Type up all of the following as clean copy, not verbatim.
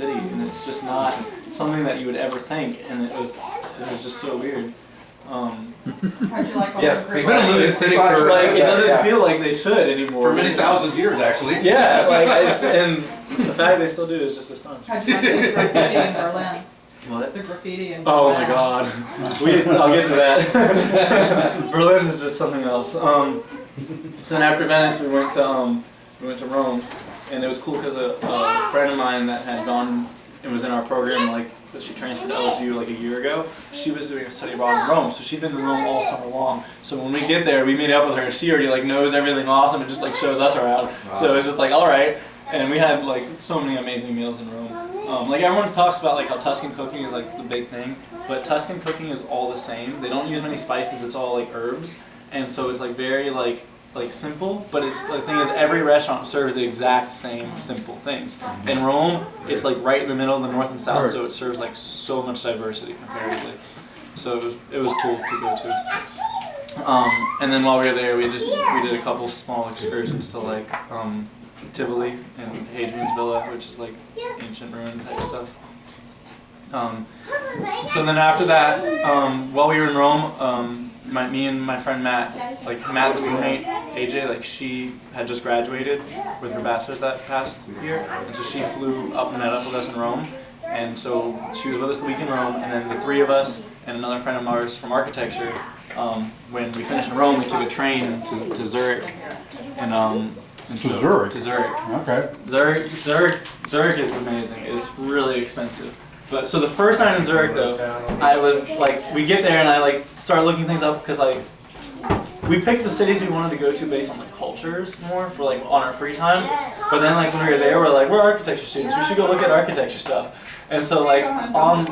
city, and it's just not something that you would ever think, and it was just so weird. How'd you like all Yeah, the it's been a living city for Like it doesn't feel like they should anymore. For many thousand years, actually. Yeah, like and the fact they still do is just astonishing. How'd you like the graffiti in Berlin? What? The graffiti in Berlin. Oh my God, I'll get to that. Berlin is just something else. So then after Venice, we went to Rome, and it was cool because a friend of mine that had gone and was in our program, like she transferred to LSU like a year ago. She was doing a study abroad in Rome, so she'd been in Rome all summer long. So when we get there, we meet up with her, and she already like knows everything awesome and just like shows us around. Wow. So it's just like all right. And we had like so many amazing meals in Rome. Like everyone talks about like how Tuscan cooking is like the big thing, but Tuscan cooking is all the same. They don't use many spices. It's all like herbs, and so it's like very like simple. But it's the thing is every restaurant serves the exact same simple things. In Rome, it's like right in the middle of the north and south, so it serves like so much diversity comparatively. So it was cool to go to. And then while we were there, we did a couple small excursions to like. Tivoli and Hadrian's Villa, which is like ancient ruin type stuff. So then after that, while we were in Rome, me and my friend Matt, like Matt's roommate AJ, like she had just graduated with her bachelor's that past year, and so she flew up and met up with us in Rome, and so she was with us the week in Rome, and then the three of us and another friend of ours from architecture, when we finished in Rome, we took a train to Zurich, to Zurich. Okay. Zurich is amazing. It's really expensive. But so the first night in Zurich though, I was like, we get there and I like start looking things up because like we picked the cities we wanted to go to based on the cultures more for like on our free time. But then like when we were there, we're like, we're architecture students. We should go look at architecture stuff. And so like on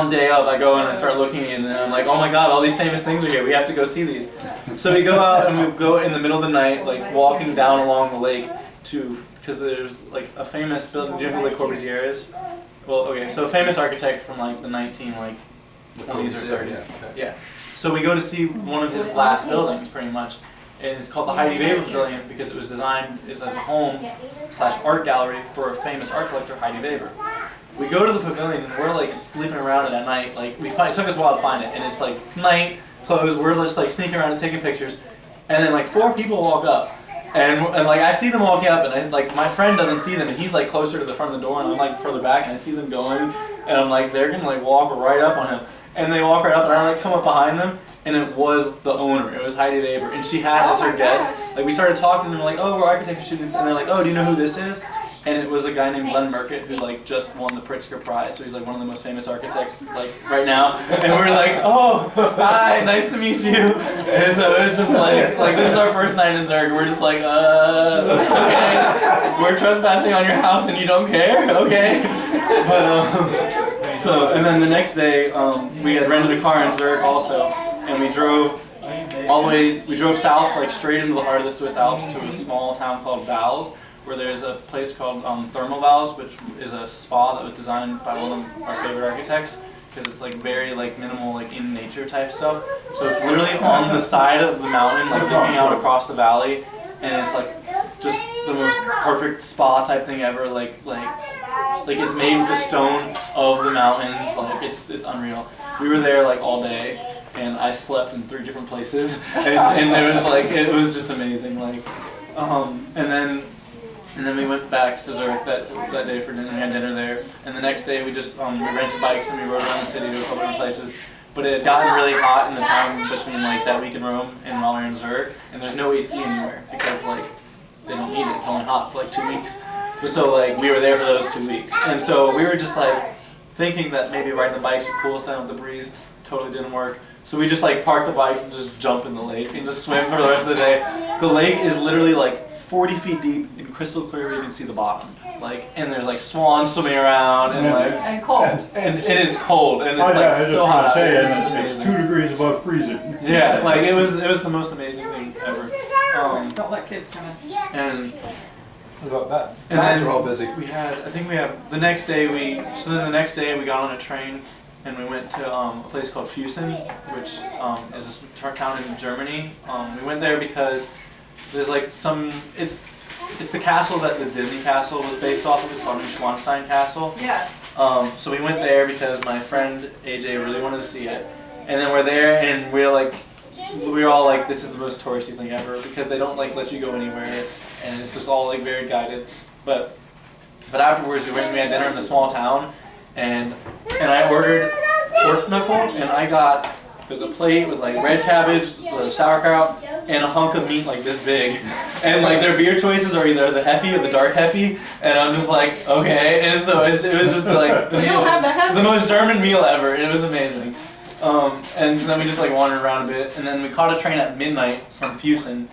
day of, I go and I start looking and then I'm like, oh my God, all these famous things are here. We have to go see these. So we go out and we go in the middle of the night, like walking down along the lake because there's like a famous building. Do you know who Le Corbusier is? Well, okay, so a famous architect from like the 20s or 30s. Yeah. So we go to see one of his last buildings, pretty much, and it's called the Heidi Weber Pavilion because it was designed as a home / art gallery for a famous art collector, Heidi Weber. We go to the pavilion and we're like sleeping around it at night. Like it took us a while to find it, and it's like night, closed. We're just like sneaking around and taking pictures, and then like 4 people walk up, and like I see them walking up, and like my friend doesn't see them, and he's like closer to the front of the door, and I'm like further back, and I see them going, and I'm like they're gonna like walk right up on him, and they walk right up, and I like come up behind them, and it was the owner. It was Heidi Weber, and she had as her guest. Like we started talking, and they're like, oh, we're architecture students, and they're like, oh, do you know who this is? And it was a guy named Glenn Murcutt who like just won the Pritzker Prize, so he's like one of the most famous architects like right now. And we're like, oh, hi, nice to meet you. And so it was just like this is our first night in Zurich. We're just like, okay, we're trespassing on your house and you don't care, okay? But so and then the next day we had rented a car in Zurich also, and we drove all the way. We drove south like straight into the heart of the Swiss Alps to a small town called Vals, where there's a place called Thermal Vals, which is a spa that was designed by one of our favorite architects, because it's like very like minimal like in nature type stuff. So it's literally on the side of the mountain, like looking out across the valley, and it's like just the most perfect spa type thing ever. Like it's made with the stone of the mountains. Like it's unreal. We were there like all day, and I slept in 3 different places, and there was like it was just amazing. Like and then we went back to Zurich that day for dinner. We had dinner there, and the next day we just we rented bikes and we rode around the city to a couple different places. But it had gotten really hot in the time between like that week in Rome and while we were in Zurich, and there's no AC anywhere because like they don't need it. It's only hot for like 2 weeks. So like we were there for those 2 weeks, and so we were just like thinking that maybe riding the bikes would cool us down with the breeze. Totally didn't work. So we just like parked the bikes and just jump in the lake and just swim for the rest of the day. The lake is literally like 40 feet deep and crystal clear. You can see the bottom. Like, and there's like swans swimming around and like and cold. And it's cold and it's like so hot. It's 2 degrees above freezing. Yeah, like it was the most amazing thing ever. Don't let kids come in. And About that. And then we're all busy. The next day we got on a train and we went to a place called Fusen, which is a town in Germany. We went there because there's like it's the castle that the Disney castle was based off of. It's called Neuschwanstein Castle. Yes. So we went there because my friend AJ really wanted to see it, and then we're there and we were all like, this is the most touristy thing ever because they don't like let you go anywhere, and it's just all like very guided. But afterwards we went and we had dinner in the small town, and I ordered Orknuckle, and I got, there's a plate with like red cabbage, the sauerkraut, and a hunk of meat like this big. And like their beer choices are either the Heffy or the dark Heffy, and I'm just like, okay. And so it was just like So you don't have the Heffy? the most German meal ever. It was amazing. And then we just like wandered around a bit, and then we caught a train at midnight from Fusen,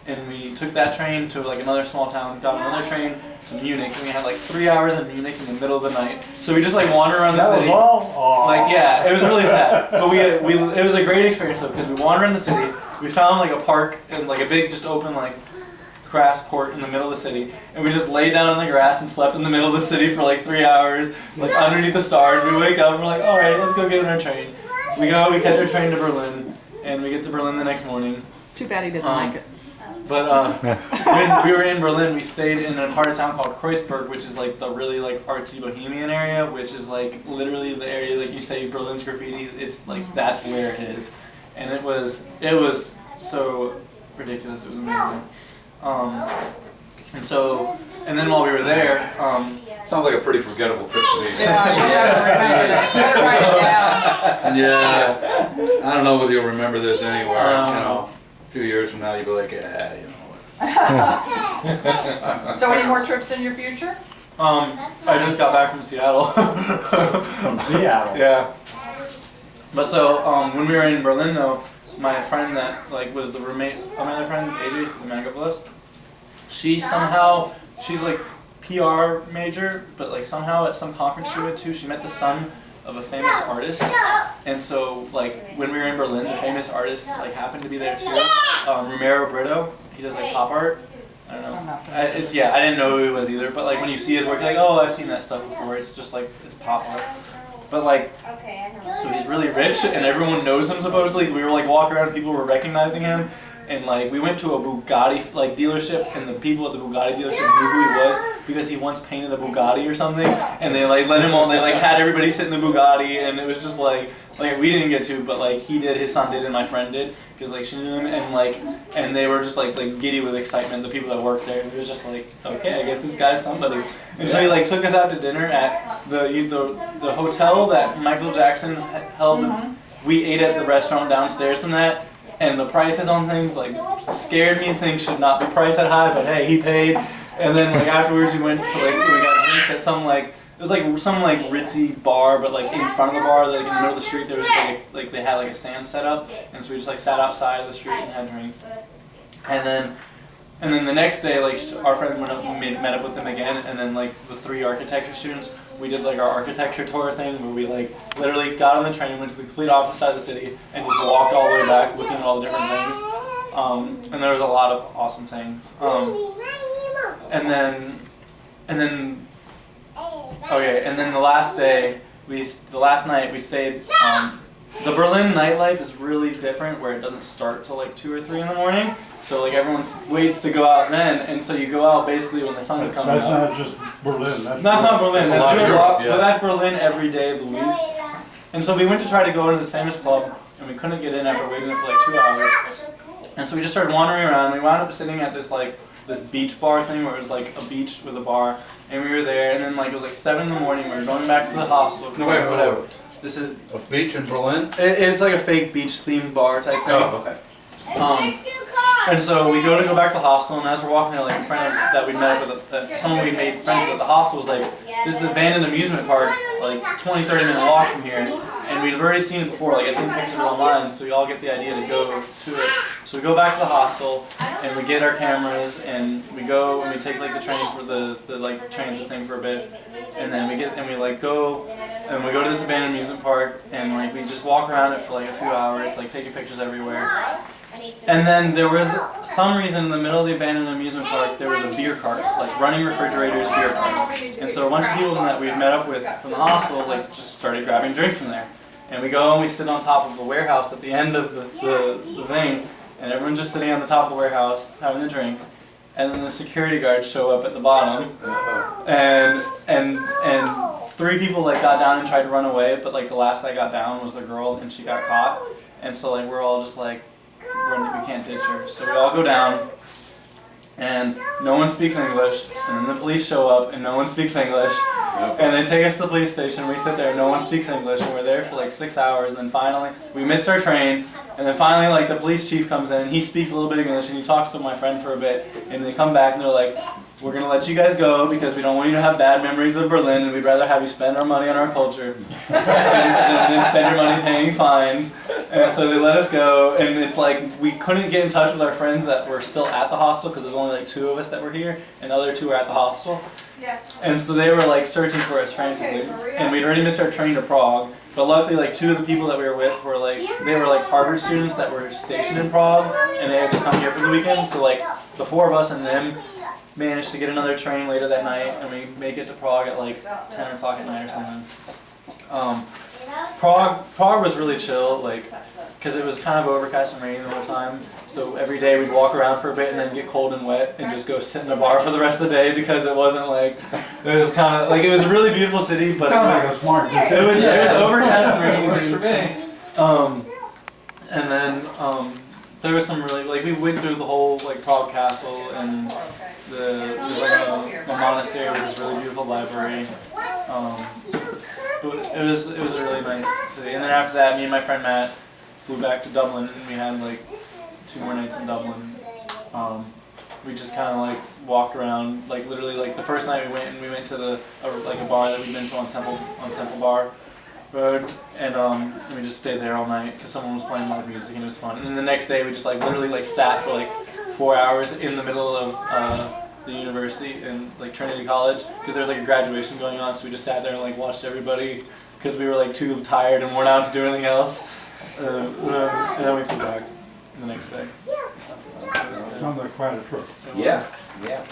and we took that train to like another small town, got another train to Munich, and we had like 3 hours in Munich in the middle of the night. So we just like wandered around the That city. was all? Aw. Like, yeah, it was really sad. But it was a great experience though, because we wandered around the city. We found like a park and like a big just open like grass court in the middle of the city, and we just laid down on the grass and slept in the middle of the city for like 3 hours, like underneath the stars. We wake up and we're like, all right, let's go get on our train. We catch our train to Berlin, and we get to Berlin the next morning. Too bad he didn't like it. But when we were in Berlin, we stayed in a part of town called Kreuzberg, which is like the really like artsy bohemian area, which is like literally the area like you say Berlin's graffiti. It's like that's where it is, and it was so ridiculous. It was amazing. And then while we were there, Sounds like a pretty forgettable trip to me. Yeah, you better remember that. You better write it down. Yeah, I don't know whether you'll remember this anywhere. A few years from now, you'll be like, yeah, you know what. So any more trips in your future? I just got back from Seattle. From Seattle. Yeah. But so when we were in Berlin though, my friend that like was the roommate of my other friend, AJ, the Megabus, she's like PR major, but like somehow at some conference she went to, she met the son of a famous artist, and so like when we were in Berlin, the famous artist like happened to be there too. Romero Brito, he does like pop art. I don't know. I didn't know who he was either, but like when you see his work, you're like, oh, I've seen that stuff before. It's just like it's pop art. But like, so he's really rich, and everyone knows him supposedly. We were like walking around, people were recognizing him, and like we went to a Bugatti like dealership, and the people at the Bugatti dealership knew who he was because he once painted a Bugatti or something, and they like let him on. They like had everybody sit in the Bugatti, and it was just like we didn't get to, but like he did, his son did, and my friend did, because like she knew him, and they were just like giddy with excitement. The people that worked there, it was just like, okay, I guess this guy's somebody. And so he like took us out to dinner at the hotel that Michael Jackson held. We ate at the restaurant downstairs from that, and the prices on things like scared me. Things should not be priced that high, but hey, he paid. And then like afterwards we went to we got drinks at some it was like some ritzy bar, but like in front of the bar, like in the middle of the street, there was just like they had like a stand set up, and so we just like sat outside of the street and had drinks. And then the next day, like our friend went up and met up with them again, and then like the 3 architecture students, we did like our architecture tour thing where we like literally got on the train, went to the complete opposite side of the city, and just walked all the way back, looking at all the different things. And there was a lot of awesome things. And then the last night we stayed. The Berlin nightlife is really different, where it doesn't start till like 2 or 3 in the morning. So like everyone waits to go out then, and so you go out basically when the sun is coming That's up. not just Berlin. That's not Berlin. That's a lot of Europe, Europe, yeah. but that's Berlin every day of the week. And so we went to try to go into this famous club, and we couldn't get in after waiting there for like 2 hours. And so we just started wandering around. We wound up sitting at this beach bar thing where it was like a beach with a bar, and we were there. And then like it was like 7 in the morning. We were going back to the hostel. No, wait, whatever. This is A beach in Berlin? it's like a fake beach themed bar type thing. Oh, okay. And so we go back to the hostel, and as we're walking there, like a friend that we met up with, someone we made friends with at the hostel was like, this is the abandoned amusement park, like 20-30 minute walk from here. And we'd already seen it before, like I'd seen pictures online, so we all get the idea to go to it. So we go back to the hostel, and we get our cameras, and we go and we take like the train for the like transit thing for a bit, and then we go to this abandoned amusement park, and like we just walk around it for like a few hours, like taking pictures everywhere. And then there was some reason in the middle of the abandoned amusement park there was a beer cart, like running refrigerators beer cart. And so a bunch of people that we met up with from the hostel like just started grabbing drinks from there. And we go and we sit on top of the warehouse at the end of the thing, and everyone's just sitting on the top of the warehouse having the drinks. and then the security guards show up at the bottom, and 3 people like got down and tried to run away, but like the last that got down was the girl, and she got caught, and so like we're all just like we can't ditch her, so we all go down. And no one speaks English, and then the police show up, and no one speaks English, and they take us to the police station. We sit there, no one speaks English, and we're there for like 6 hours. And then finally, we missed our train, and then finally, like the police chief comes in, and he speaks a little bit of English, and he talks to my friend for a bit, and they come back, and they're like, "We're gonna let you guys go because we don't want you to have bad memories of Berlin, and we'd rather have you spend our money on our culture than spend your money paying fines." And so they let us go, and it's like we couldn't get in touch with our friends that were still at the hostel because there's only like 2 of us that were here, and the other 2 were at the hostel. Yes. And so they were like searching for us frantically, and we'd already missed our train to Prague. But luckily, like 2 of the people that we were with were like they were like Harvard students that were stationed in Prague, and they had just come here for the weekend. So like the 4 of us and them managed to get another train later that night, and we make it to Prague at like 10 o'clock at night or something. Prague was really chill, like, because it was kind of overcast and raining the whole time. So every day we'd walk around for a bit and then get cold and wet and just go sit in a bar for the rest of the day because it wasn't like, it was kind of, like, it was a really beautiful city, but Sounds like a smart it was overcast and raining. Works for me. And then there was some really, like, we went through the whole like Prague Castle, and there was like a monastery with this really beautiful library. It was a really nice city. And then after that, me and my friend Matt flew back to Dublin, and we had like 2 more nights in Dublin. We just kind of like walked around, like literally like the first night we went to a bar that we'd been to on Temple Bar Road, and we just stayed there all night because someone was playing live music and it was fun. And then the next day we just like literally like sat for like 4 hours in the middle of the university and like Trinity College because there was like a graduation going on, so we just sat there and like watched everybody because we were like too tired and worn out to do anything else. And then we flew back the next day. So, it was good. Sounds like quite a trip. It was. Yes, yeah.